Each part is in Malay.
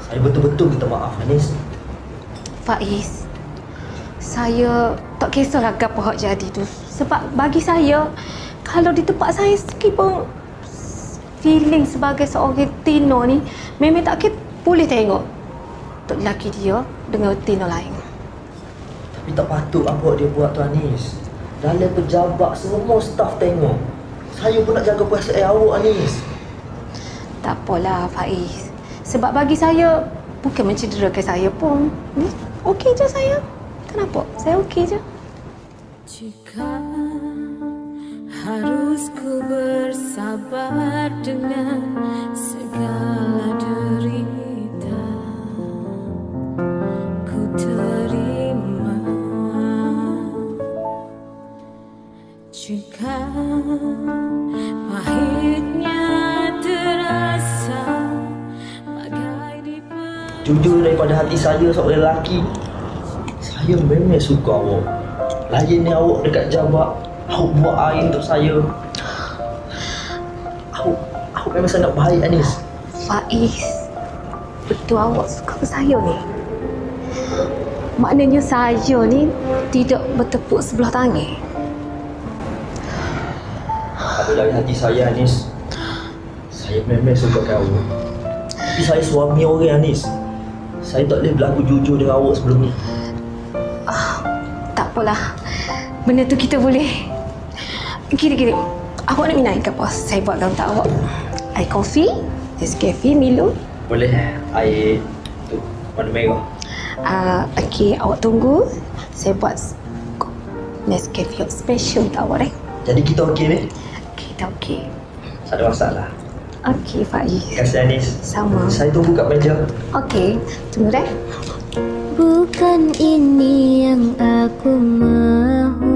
Saya betul-betul minta maaf, Anis. Faiz, saya tak kisahlah apa hak jadi tu. Sebab bagi saya, kalau di tempat saya sikit pun feeling sebagai seorang Tino ni memang tak kira boleh tengok tok lelaki dia dengan Tino lain. Tapi tak patut apa dia buat tu, Anis. Dalam pejabat semua staf tengok. Saya pun nak jaga perasaan awak, Anis. Tak apalah Faiz. Sebab bagi saya bukan mencederakan saya pun. Okey je saya. Kenapa? Saya okey je. Jika harus ku bersabar dengan segala derita, ku terima. Jika pahitnya terasa bagai di Jujur daripada hati saya seorang lelaki, saya memang suka awak. Layan ni awak dekat jabat, awak buat air untuk saya. Awak memang sangat baik, Anis. Faiz, betul awak suka ke saya ni? Maknanya saya ni tidak bertepuk sebelah tangan. Kalau dari hati saya, Anis, saya memang suka kau. Tapi saya suami orang, Anis. Saya tak boleh berlaku jujur dengan awak sebelum ni. Tak apalah. Benda tu kita boleh. Kira-kira, awak nak minum air ke apa? Saya buatkan untuk awak. Air kopi, Nescafe, Milo. Boleh air tu warna merah. Okey, awak tunggu. Saya buat Nescafe special untuk awak eh. Jadi kita okey ni? Kita okey. Tak ada masalah. Okey, Faiz. Terima kasih, Anis. Sama. Saya tunggu kat meja. Okey, tunggu deh. bukan ini yang aku mahu,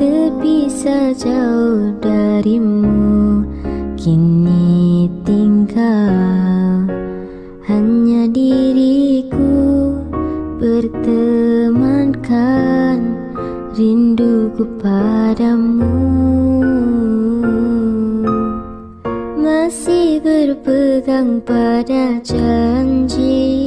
terpisah jauh darimu, kini tinggal hanya diriku, bertemankan rinduku padamu, masih berpegang pada janji.